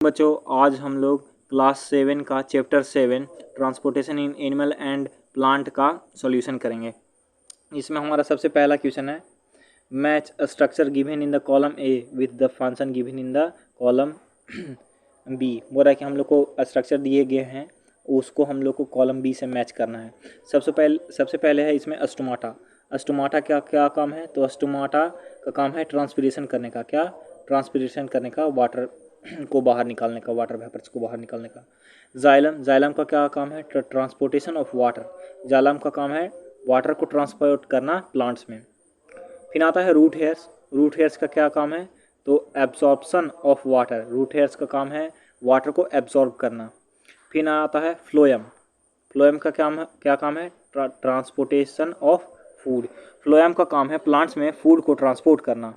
बच्चों, आज हम लोग क्लास 7 का chapter 7 transportation in animal and plant का सॉल्यूशन करेंगे। इसमें हमारा सबसे पहला क्वेश्चन है, match a structure given in the column A with the function given in the column B. बोल रहा है कि हम लोग को स्ट्रक्चर दिए गए हैं, उसको हम लोग को कॉलम बी से मैच करना है। सबसे पहले है इसमें अस्टोमाटा। अस्टोमाटा क्या क्या काम है? तो अस्टोमाटा का काम है ट्रांसपीरेशन करने का। क्या? ट्रांसपीरेशन करने का, वाटर को बाहर निकालने का, वाटर वेपर्स को बाहर निकालने का। जाइलम, जाइलम का क्या काम है? Transportation of water. जाइलम का काम है वाटर को ट्रांसपोर्ट करना प्लांट्स में। फिर आता है रूट हेयर्स। रूट हेयर्स का क्या काम है? तो absorption of water. Root hairs का काम है वाटर को एब्जॉर्ब करना। फिर आता है फ्लोएम। फ्लोएम का क्या काम है? Transportation of food. फ्लोएम का काम है प्लांट्स में फूड को ट्रांसपोर्ट करना।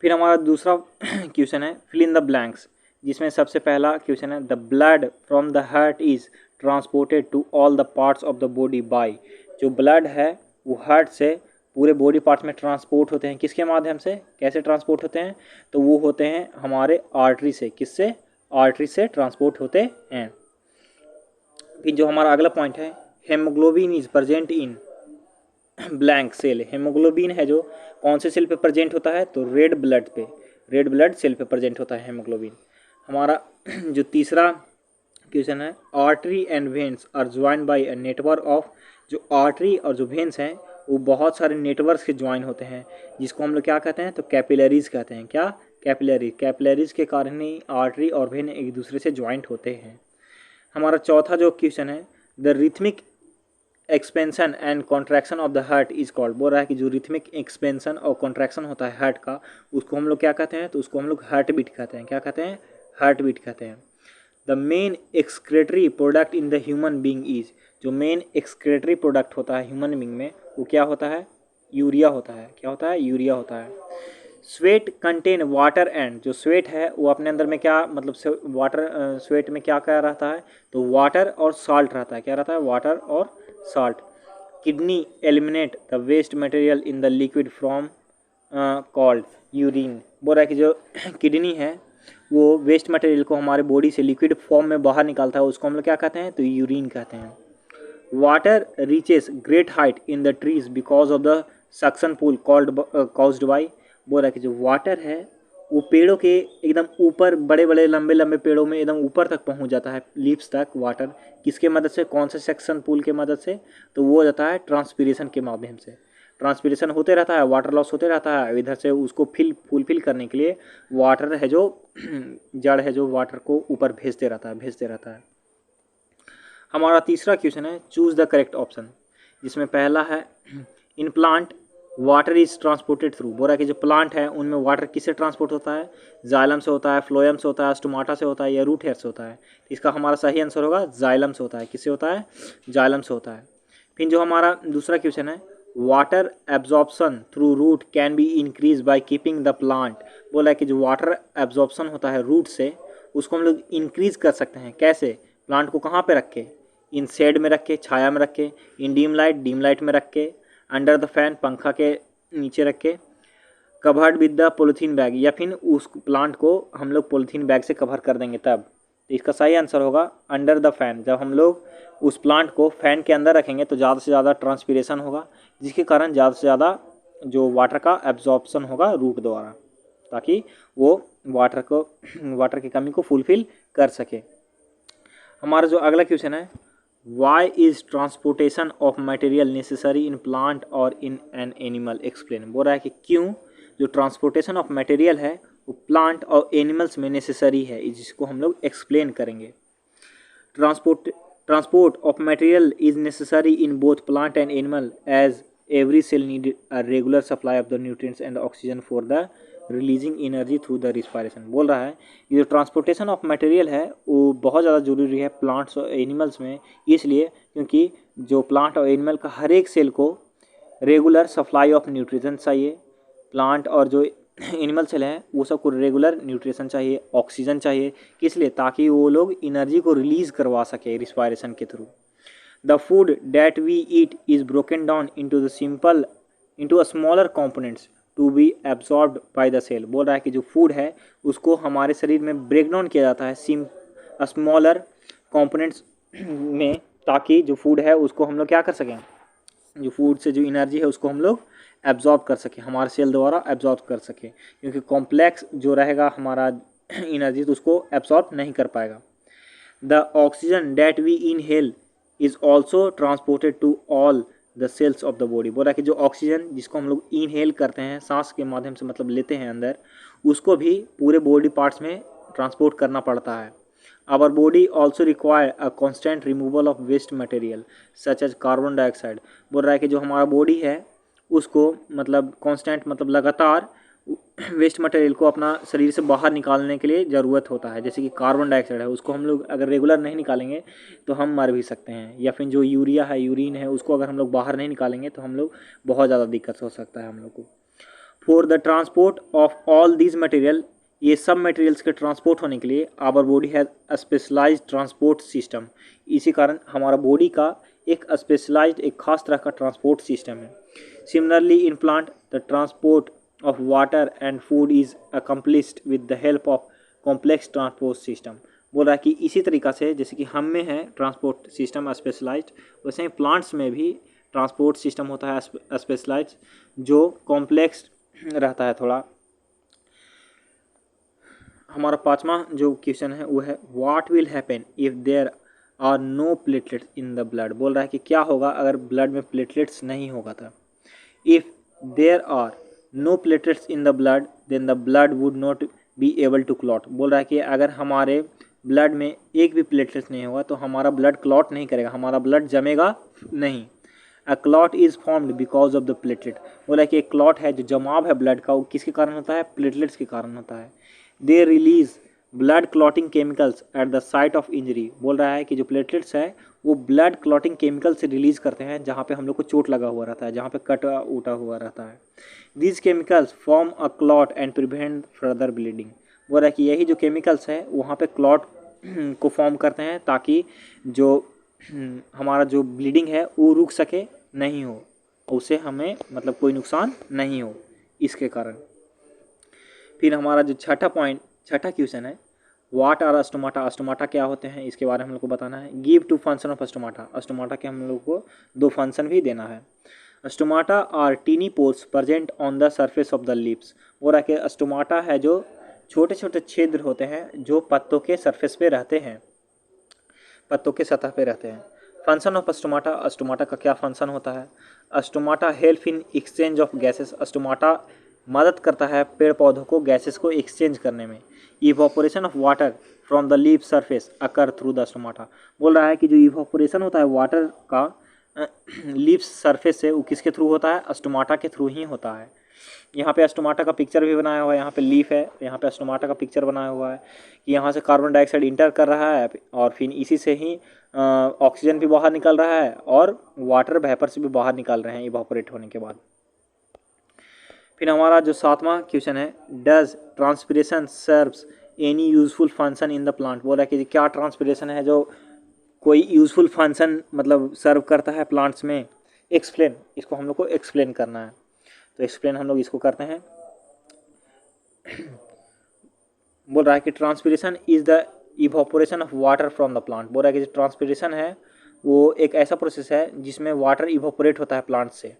फिर हमारा दूसरा क्वेश्चन है फिल इन द ब्लैंक्स, जिसमें सबसे पहला क्वेश्चन है the blood from the heart is transported to all the parts of the body by. जो ब्लड है वो हार्ट से पूरे बॉडी पार्ट्स में ट्रांसपोर्ट होते हैं। किसके माध्यम से? कैसे ट्रांसपोर्ट होते हैं? तो वो होते हैं हमारे आर्टरी से। किससे? आर्टरी से ट्रांसपोर्ट होते हैं। फिर जो हमारा अगला पॉइंट है, haemoglobin is present in blank cell. Haemoglobin है जो कौन से सेल पे प्रेजेंट होता है? तो रेड ब्लड पे, रेड ब्लड सेल पे प्रेजेंट होता है हेमोग्लोबिन। हमारा जो तीसरा क्वेश्चन है, artery and veins are join by a network of. जो आर्टरी और जो वेन्स हैं वो बहुत सारे नेटवर्क से ज्वाइन होते हैं, जिसको हम लोग क्या कहते हैं? तो कैपिलरीज कहते हैं। क्या? कैपिलरीज। कैपिलरीज के कारण ही आर्टरी और वेन एक दूसरे से ज्वाइंट होते हैं। हमारा चौथा जो क्वेश्चन है, the rhythmic expansion and contraction of the heart is called. बोल रहा है कि जो रिथमिक एक्सपेंशन और कॉन्ट्रैक्शन होता है हार्ट का, उसको हम लोग क्या कहते हैं? तो उसको हम लोग हार्ट बीट कहते हैं। क्या कहते हैं? हार्ट बीट कहते हैं। The main excretory product in the human being is. जो मेन एक्सक्रेटरी प्रोडक्ट होता है ह्यूमन बींग में वो क्या होता है? यूरिया होता है। क्या होता है? यूरिया होता है। Sweat contain water and. जो स्वेट है वो अपने अंदर में क्या मतलब वाटर, स्वेट में क्या क्या रहता है? तो वाटर और साल्ट रहता है। क्या रहता है? वाटर और salt. Kidney eliminate the waste material in the liquid from called urine. बोल रहा है कि जो किडनी है वो वेस्ट मटेरियल को हमारे बॉडी से लिक्विड फॉर्म में बाहर निकालता है, उसको हम लोग क्या कहते हैं? तो यूरिन कहते हैं। Water reaches great height in the trees because of the suction pull caused by. बोल रहा है कि जो वाटर है वो पेड़ों के एकदम ऊपर, बड़े बड़े लंबे लंबे पेड़ों में एकदम ऊपर तक पहुंच जाता है, लीव्स तक वाटर। किसके मदद से? कौन से सक्शन पुल के मदद से? तो वो जाता है ट्रांसपीरेशन के माध्यम से। ट्रांसपीरेशन होते रहता है, वाटर लॉस होते रहता है, इधर से उसको फुलफिल करने के लिए वाटर है जो जड़ है जो वाटर को ऊपर भेजते रहता है। हमारा तीसरा क्वेश्चन है, चूज द करेक्ट ऑप्शन, जिसमें पहला है in plant water is transported through. बोल रहा है कि जो प्लांट है उनमें वाटर किससे ट्रांसपोर्ट होता है? जाइलम से होता है, फ्लोएम से होता है, स्टोमाटा से होता है या रूट हेयर से होता है? तो इसका हमारा सही आंसर होगा जाइलम से होता है। किससे होता है? जाइलम से होता है। फिर जो हमारा दूसरा क्वेश्चन है, water absorption through root can be increase by keeping the plant. बोला है कि जो वाटर एब्जॉर्प्शन होता है रूट से, उसको हम लोग इंक्रीज कर सकते हैं। कैसे? प्लांट को कहाँ पे रख के? इन शेड में रख के, छाया में रख के, इन डीम लाइट में रख के, अंडर द फैन पंखा के नीचे रख के, covered with the polythene bag, या फिर उस प्लांट को हम लोग पॉलीथीन बैग से कवर कर देंगे तब। तो इसका सही आंसर होगा अंडर द फैन। जब हम लोग उस प्लांट को फैन के अंदर रखेंगे तो ज़्यादा से ज़्यादा ट्रांसपीरेशन होगा, जिसके कारण ज़्यादा से ज़्यादा जो वाटर का एब्जॉर्प्शन होगा रूट द्वारा, ताकि वो वाटर की कमी को फुलफिल कर सके। हमारा जो अगला क्वेश्चन है, why is transportation of material necessary in plant और इन एन एनिमल, एक्सप्लेन। बोल रहा है कि क्यों जो ट्रांसपोर्टेशन ऑफ मटेरियल है वो प्लांट और एनिमल्स में नेसेसरी है, जिसको हम लोग एक्सप्लेन करेंगे। Transport of material is necessary in both plant and animal as every cell need a regular supply of the nutrients and oxygen for the releasing energy through the respiration. बोल रहा है ये जो ट्रांसपोर्टेशन ऑफ मटेरियल है वो बहुत ज़्यादा ज़रूरी है प्लांट्स और एनिमल्स में, इसलिए क्योंकि जो प्लांट और एनिमल का हर एक सेल को रेगुलर सप्लाई ऑफ न्यूट्रिशन चाहिए। प्लांट और जो एनिमल सेल हैं वो सबको रेगुलर न्यूट्रिशन चाहिए, ऑक्सीजन चाहिए। किस लिए? ताकि वो लोग एनर्जी को रिलीज करवा सके रिस्पायरेशन के थ्रू। The food that we eat is broken down into the simple into a smaller components. To be absorbed by the cell. बोल रहा है कि जो फूड है उसको हमारे शरीर में ब्रेक डाउन किया जाता है स्मॉलर कंपोनेंट्स में, ताकि जो फूड है उसको हम लोग क्या कर सकें, जो फूड से जो एनर्जी है उसको हम लोग एब्जॉर्ब कर सकें, हमारे सेल द्वारा एब्जॉर्ब कर सकें, क्योंकि कॉम्प्लेक्स जो रहेगा हमारा एनर्जी तो उसको एब्जॉर्ब नहीं कर पाएगा। The oxygen that we inhale is also transported to all the cells of the body. बोला कि जो ऑक्सीजन जिसको हम लोग इनहेल करते हैं, सांस के माध्यम से मतलब लेते हैं अंदर, उसको भी पूरे बॉडी पार्ट्स में ट्रांसपोर्ट करना पड़ता है। Our body also require a constant removal of waste material such as carbon dioxide. बोल रहा है कि जो हमारा बॉडी है उसको मतलब कॉन्स्टेंट मतलब लगातार वेस्ट मटेरियल को अपना शरीर से बाहर निकालने के लिए ज़रूरत होता है। जैसे कि कार्बन डाइऑक्साइड है, उसको हम लोग अगर रेगुलर नहीं निकालेंगे तो हम मर भी सकते हैं, या फिर जो यूरिया है, यूरिन है, उसको अगर हम लोग बाहर नहीं निकालेंगे तो हम लोग बहुत ज़्यादा दिक्कत हो सकता है हम लोग को। For the transport of all these material, ये सब मटेरियल्स के ट्रांसपोर्ट होने के लिए our body has a specialised transport system. इसी कारण हमारा बॉडी का एक स्पेशलाइज्ड, एक खास तरह का ट्रांसपोर्ट सिस्टम है। Similarly in plant the transport of water and food is accomplished with the help of complex transport system। बोल रहा है कि इसी तरीक़ा से जैसे कि हम में है ट्रांसपोर्ट सिस्टम स्पेशलाइज्ड, वैसे ही प्लांट्स में भी ट्रांसपोर्ट सिस्टम होता है स्पेशलाइज्ड, जो कॉम्प्लेक्स रहता है थोड़ा। हमारा पांचवा जो क्वेश्चन है वो है what will happen if there are no platelets in the blood. बोल रहा है कि क्या होगा अगर ब्लड में प्लेटलेट्स नहीं होगा था। If there are no platelets in the blood then the blood would not be able to clot. बोल रहा है कि अगर हमारे ब्लड में एक भी प्लेटलेट्स नहीं होगा तो हमारा ब्लड क्लॉट नहीं करेगा, हमारा ब्लड जमेगा नहीं। अ clot is formed because of the platelet. बोला कि एक क्लॉट है जो जमाव है ब्लड का, वो किसके कारण होता है, प्लेटलेट्स के कारण होता है। They release blood clotting chemicals at the site of injury. बोल रहा है कि जो प्लेटलेट्स है वो ब्लड क्लॉटिंग केमिकल से रिलीज करते हैं जहाँ पे हम लोग को चोट लगा हुआ रहता है, जहाँ पे कटा उटा हुआ रहता है। These chemicals form a clot and prevent further bleeding. बोल रहा है कि यही जो केमिकल्स है वहाँ पे क्लॉट को फॉर्म करते हैं ताकि जो हमारा जो ब्लीडिंग है वो रुक सके, नहीं हो, उससे हमें मतलब कोई नुकसान नहीं हो इसके कारण। फिर हमारा जो छठा क्वेश्चन है व्हाट आर स्टोमाटा। स्टोमाटा क्या होते हैं इसके बारे में हम लोग को बताना है। Give two function of stomata. Stomata के हम लोग को दो फंक्शन भी देना है। Stomata are tiny pores present on the surface of the leaves. वो रहा कि स्टोमाटा है जो छोटे छोटे छिद्र होते हैं जो पत्तों के सरफेस पे रहते हैं, पत्तों के सतह पे रहते हैं। फंक्शन ऑफ स्टोमाटा, स्टोमाटा का क्या फंक्शन होता है। Stomata help in exchange of gases. Stomata मदद करता है पेड़ पौधों को गैसेस को एक्सचेंज करने में। Evaporation of water from the leaf surface occur through the stomata. बोल रहा है कि जो इवोपोरेशन होता है वाटर का लीफ सरफेस से, वो किसके थ्रू होता है, स्टोमाटा के थ्रू ही होता है। यहाँ पे स्टोमाटा का पिक्चर भी बनाया हुआ है, यहाँ पे लीफ है, यहाँ पे स्टोमाटा का पिक्चर बनाया हुआ है कि यहाँ से कार्बन डाइऑक्साइड इंटर कर रहा है और फिर इसी से ही ऑक्सीजन भी बाहर निकल रहा है और वाटर वेपर से भी बाहर निकाल रहे हैं इवापोरेट होने के बाद। फिर हमारा जो सातवां क्वेश्चन है does transpiration serves any useful function in the plant. बोला कि क्या ट्रांसपिरेशन है जो कोई यूजफुल फंक्शन मतलब सर्व करता है प्लांट्स में। एक्सप्लेन, इसको हम लोग को एक्सप्लेन करना है, तो एक्सप्लेन हम लोग इसको करते हैं। बोल रहा है कि transpiration is the evaporation of water from the plant. बोल रहा है कि जो ट्रांसपिरेशन है वो एक ऐसा प्रोसेस है जिसमें वाटर इवोपोरेट होता है प्लांट से।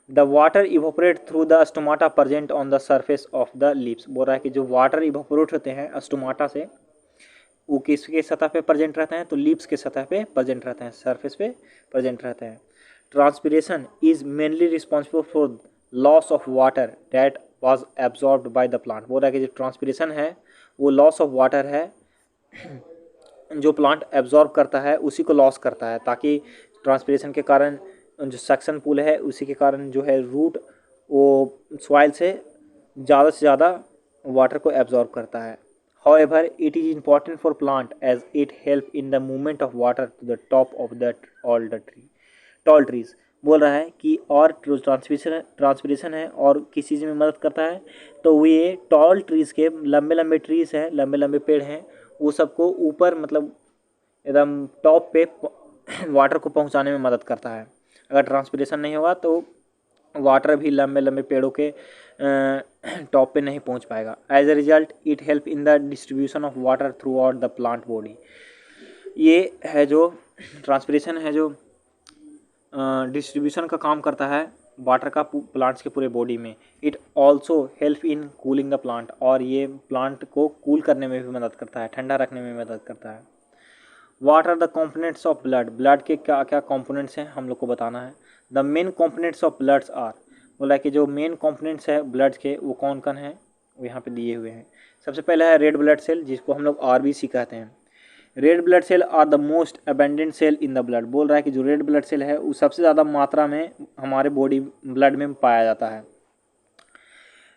The water evaporate through the stomata present on the surface of the leaves. बोल रहा है कि जो वाटर इवोपोरेट होते हैं स्टोमाटा से, वो किसके सतह पे प्रेजेंट रहते हैं, तो लीव्स के सतह पे प्रेजेंट रहते हैं, सरफेस पे प्रेजेंट रहते हैं। Transpiration is mainly responsible for loss of water that was absorbed by the plant. बोल रहा है कि जो ट्रांसपिरेशन है वो लॉस ऑफ वाटर है जो प्लांट एब्जॉर्ब करता है उसी को लॉस करता है, ताकि ट्रांसपिरेशन के कारण जो सक्शन पुल है उसी के कारण जो है रूट वो सॉइल से ज़्यादा वाटर को एब्जॉर्ब करता है। However, it is important for plant as it help in the movement of water to the top of all the tall trees। बोल रहा है कि और जो ट्रांसपिरेशन है और किस चीज़ में मदद करता है, तो ये टॉल ट्रीज़ के लंबे लंबे ट्रीज़ हैं, लंबे लंबे पेड़ हैं, वो सबको ऊपर मतलब एकदम टॉप पे वाटर को पहुंचाने में मदद करता है। अगर ट्रांसपिरेशन नहीं होगा तो वाटर भी लंबे लंबे पेड़ों के टॉप पे नहीं पहुंच पाएगा। As a result it help in the distribution of water throughout the plant body. ये है जो ट्रांसपिरेशन है जो डिस्ट्रीब्यूशन का काम करता है वाटर का प्लांट्स के पूरे बॉडी में। It also help in cooling the plant, और ये प्लांट को कूल करने में भी मदद करता है, ठंडा रखने में मदद करता है। What are the components of blood, blood के क्या क्या कॉम्पोनेंट्स हैं हम लोग को बताना है। The main components of bloods are, बोला कि जो मेन कॉम्पोनेंट्स है ब्लड के वो कौन कौन हैं, वो यहाँ पे दिए हुए हैं। सबसे पहला है रेड ब्लड सेल, जिसको हम लोग RBC कहते हैं। Red blood cell are the most abundant cell in the blood, बोल रहा है कि जो रेड ब्लड सेल है वो सबसे ज़्यादा मात्रा में हमारे बॉडी ब्लड में पाया जाता है।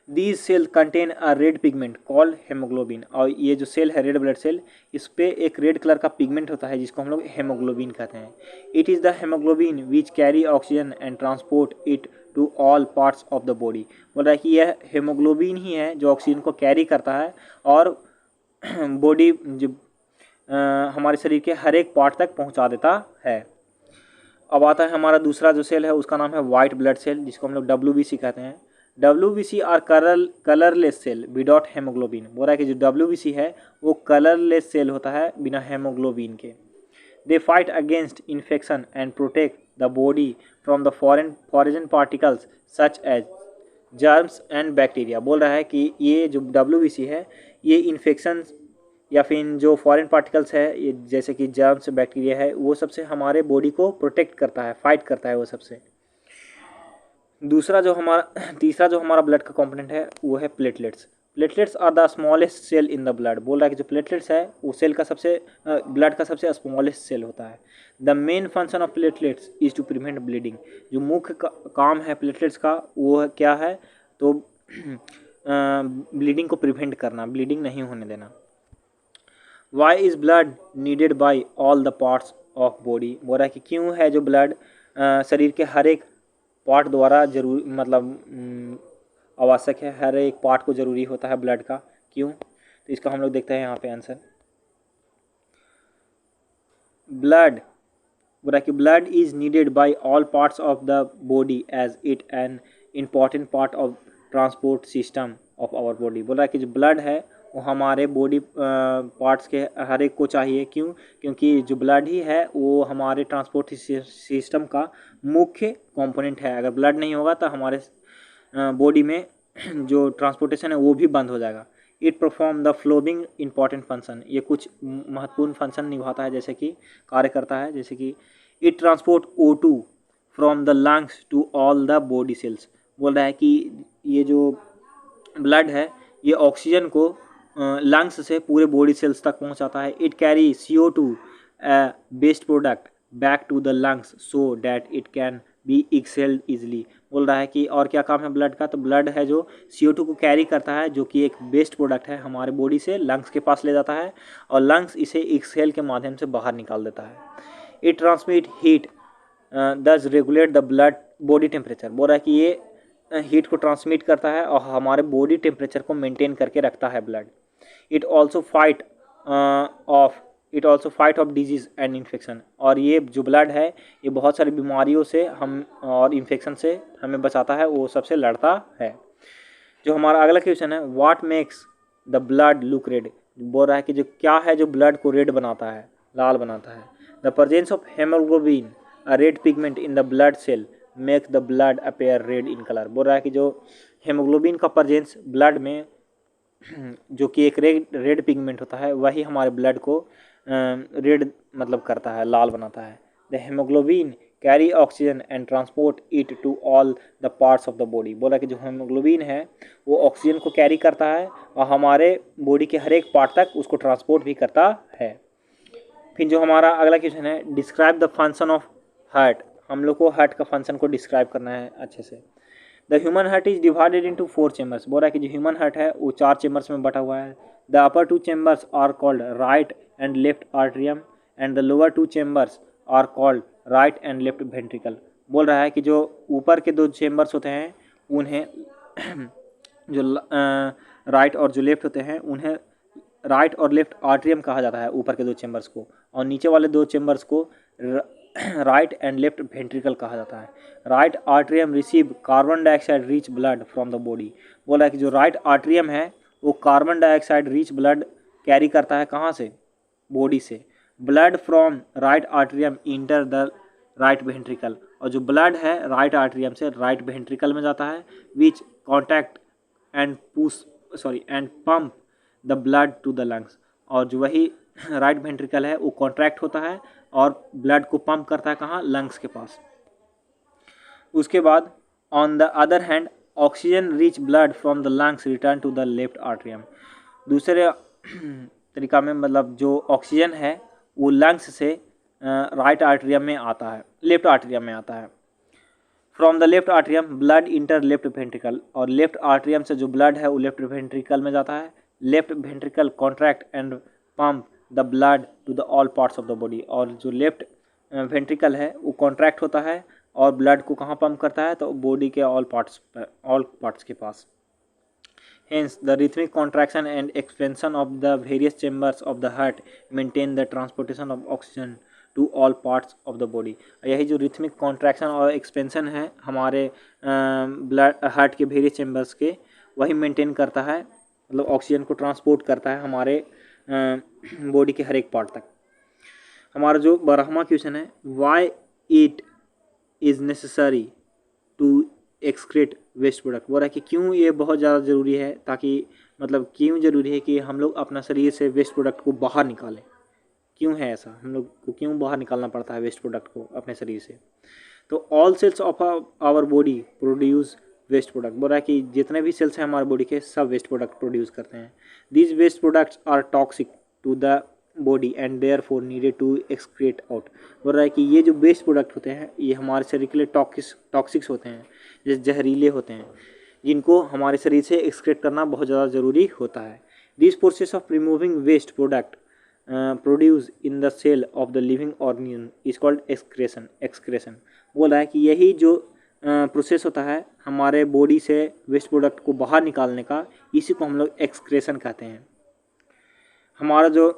These cell contain a red pigment called haemoglobin, और ये जो सेल है रेड ब्लड सेल, इस पे एक रेड कलर का पिगमेंट होता है जिसको हम लोग हेमोग्लोबिन कहते हैं। It is the haemoglobin which carry oxygen and transport it to all parts of the body, बोल रहा है कि यह हेमोग्लोबिन ही है जो ऑक्सीजन को कैरी करता है और बॉडी जो हमारे शरीर के हर एक पार्ट तक पहुंचा देता है। अब आता है हमारा दूसरा जो सेल है, उसका नाम है वाइट ब्लड सेल, जिसको हम लोग WBC कहते हैं। WBC are colourless cell without haemoglobin, बोल रहा है कि जो WBC है वो कलरलेस सेल होता है बिना हेमोग्लोबिन के। They fight against infection and protect the body from the foreign particles such as germs and bacteria, बोल रहा है कि ये जो WBC है ये इन्फेक्शन या फिर जो फॉरेन पार्टिकल्स है, ये जैसे कि जर्म्स बैक्टीरिया है, वो सबसे हमारे बॉडी को प्रोटेक्ट करता है, फाइट करता है वो सबसे। तीसरा जो हमारा ब्लड का कंपोनेंट है वो है platelets. Platelets are the smallest cell in the blood, बोल रहा है कि जो प्लेटलेट्स है वो सेल का ब्लड का सबसे स्मॉलेस्ट सेल होता है। The main function of platelets is to prevent bleeding, जो मुख्य काम है प्लेटलेट्स का वो क्या है, तो ब्लीडिंग को प्रिवेंट करना, ब्लीडिंग नहीं होने देना। Why is blood needed by all the parts of body, बोल रहा है कि क्यों है जो ब्लड शरीर के हर एक पार्ट द्वारा जरूर आवश्यक है, हर एक पार्ट को ज़रूरी होता है ब्लड का, क्यों? तो इसका हम लोग देखते हैं यहाँ पे आंसर। ब्लड, बोल रहा है कि blood is needed by all parts of the body as it an important part of transport system of our body, बोल रहा है कि जो ब्लड है वो हमारे बॉडी पार्ट्स के हर एक को चाहिए, क्यों? क्योंकि जो ब्लड ही है वो हमारे ट्रांसपोर्ट सिस्टम का मुख्य कंपोनेंट है। अगर ब्लड नहीं होगा तो हमारे बॉडी में जो ट्रांसपोर्टेशन है वो भी बंद हो जाएगा। It perform the flowing important function, ये कुछ महत्वपूर्ण फंक्शन निभाता है, जैसे कि कार्य करता है, जैसे कि it transport O2 from the lungs to all the body cells, बोल रहा है कि ये जो ब्लड है ये ऑक्सीजन को लंग्स से पूरे बॉडी सेल्स तक पहुंचाता है। It carry CO2 waste product back to the lungs so that it can be exhaled easily, बोल रहा है कि और क्या काम है ब्लड का, तो ब्लड है जो CO2 को कैरी करता है, जो कि एक वेस्ट प्रोडक्ट है, हमारे बॉडी से लंग्स के पास ले जाता है और लंग्स इसे एक्सहेल के माध्यम से बाहर निकाल देता है। इट ट्रांसमिट हीट दस regulate the blood body temperature, बोल रहा है कि ये हीट को ट्रांसमिट करता है और हमारे बॉडी टेम्परेचर को मेंटेन करके रखता है blood. It also fight of disease and infection, और ये जो ब्लड है ये बहुत सारी बीमारियों से हम और इन्फेक्शन से हमें बचाता है, वो सबसे लड़ता है। जो हमारा अगला क्वेश्चन है, what makes the blood look red, बोल रहा है कि जो क्या है जो ब्लड को रेड बनाता है, लाल बनाता है। The presence of haemoglobin a red pigment in the blood cell make the blood appear red in colour, बोल रहा है कि जो हेमोग्लोबिन का प्रेजेंस ब्लड में जो कि एक रेड पिगमेंट होता है वही हमारे ब्लड को रेड मतलब करता है, लाल बनाता है। The haemoglobin carry oxygen and transport it to all the parts of the body, बोला कि जो हेमोग्लोबिन है वो ऑक्सीजन को कैरी करता है और हमारे बॉडी के हर एक पार्ट तक उसको ट्रांसपोर्ट भी करता है। फिर जो हमारा अगला क्वेश्चन है, describe the function of heart, हम लोग को हार्ट का फंक्शन को डिस्क्राइब करना है अच्छे से। The human heart is divided into 4 chambers, बोल रहा है कि जो ह्यूमन हार्ट है वो 4 चेम्बर्स में बटा हुआ है। The upper 2 chambers are called right and left atrium and the lower 2 chambers are called right and left ventricle, बोल रहा है कि जो ऊपर के 2 चेम्बर्स होते हैं उन्हें जो राइट और जो लेफ्ट होते हैं उन्हें राइट और लेफ्ट आर्ट्रियम कहा जाता है, ऊपर के 2 चेम्बर्स को, और नीचे वाले 2 चेम्बर्स को राइट एंड लेफ्ट वेंट्रिकल कहा जाता है। Right atrium receive carbon dioxide rich blood from the body. बोला है कि जो राइट आर्ट्रियम है वो carbon dioxide rich blood carry करता है, कहाँ से? बॉडी से। Blood from right atrium enter the right ventricle, और जो ब्लड है राइट आर्ट्रियम से राइट वेंट्रिकल में जाता है, which contact and and pump the blood to the lungs, और जो वही राइट वेंट्रिकल है वो कॉन्ट्रैक्ट होता है और ब्लड को पंप करता है कहाँ? लंग्स के पास। उसके बाद on the other hand oxygen rich blood from the lungs return to the left atrium. दूसरे तरीका में मतलब जो ऑक्सीजन है वो लंग्स से राइट आर्ट्रियम में आता है, लेफ्ट आर्ट्रियम में आता है। From the left atrium blood inter left ventricle, और लेफ्ट आर्ट्रियम से जो ब्लड है वो लेफ्ट वेंट्रिकल में जाता है। Left ventricle contract and pump the blood to the all parts of the body, और जो लेफ्ट वेंट्रिकल है वो कॉन्ट्रैक्ट होता है और ब्लड को कहाँ पंप करता है? तो बॉडी के ऑल पार्ट्स के पास। Hence, the rhythmic contraction and expansion of the various chambers of the heart maintain the transportation of oxygen to all parts of the body। यही जो रिथमिक कॉन्ट्रैक्शन और एक्सपेंशन है हमारे ब्लड हार्ट के various chambers के, वही maintain करता है, मतलब ऑक्सीजन को ट्रांसपोर्ट करता है हमारे बॉडी के हर एक पार्ट तक। हमारा जो 12वां क्वेश्चन है, why it is necessary to excrete waste product. बोल रहा है कि क्यों ये बहुत ज़्यादा ज़रूरी है, ताकि मतलब क्यों ज़रूरी है कि हम लोग अपना शरीर से वेस्ट प्रोडक्ट को बाहर निकालें। क्यों है ऐसा, हम लोग को क्यों बाहर निकालना पड़ता है वेस्ट प्रोडक्ट को अपने शरीर से? तो all cells of our body produce waste product. बोल रहा है कि जितने भी सेल्स हैं हमारे बॉडी के सब वेस्ट प्रोडक्ट प्रोड्यूस करते हैं। These waste products are toxic to the body and therefore needed to excrete out. बोल रहा है कि ये जो वेस्ट प्रोडक्ट होते हैं ये हमारे शरीर के लिए टॉक्सिक्स होते हैं, जैसे जहरीले होते हैं, जिनको हमारे शरीर से एक्सक्रीट करना बहुत ज़्यादा ज़रूरी होता है। This process of removing waste product produce in the cell of the living organism is called excretion. बोल रहा है कि यही जो प्रोसेस होता है हमारे बॉडी से वेस्ट प्रोडक्ट को बाहर निकालने का, इसी को हम लोग एक्सक्रेशन कहते हैं। हमारा जो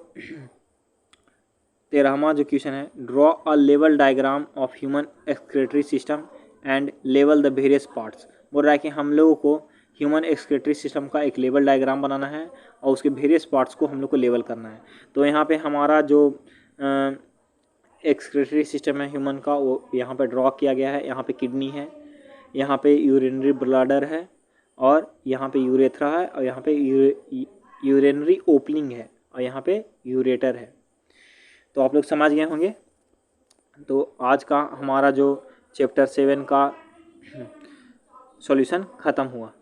13वां जो क्वेश्चन है, draw a level diagram of human excretory system and level the various parts. बोल रहा है कि हम लोगों को ह्यूमन एक्सक्रेटरी सिस्टम का एक लेवल डायग्राम बनाना है और उसके वेरियस पार्ट्स को हम लोग को लेवल करना है। तो यहाँ पे हमारा जो एक्सक्रेटरी सिस्टम है ह्यूमन का वो यहाँ पे ड्रॉ किया गया है। यहाँ पे किडनी है, यहाँ पे यूरिनरी ब्लैडर है, और यहाँ पे यूरेथ्रा है, और यहाँ पे यूरिनरी ओपनिंग है, और यहाँ पे यूरेटर है। तो आप लोग समझ गए होंगे। तो आज का हमारा जो चैप्टर 7 का सॉल्यूशन ख़त्म हुआ।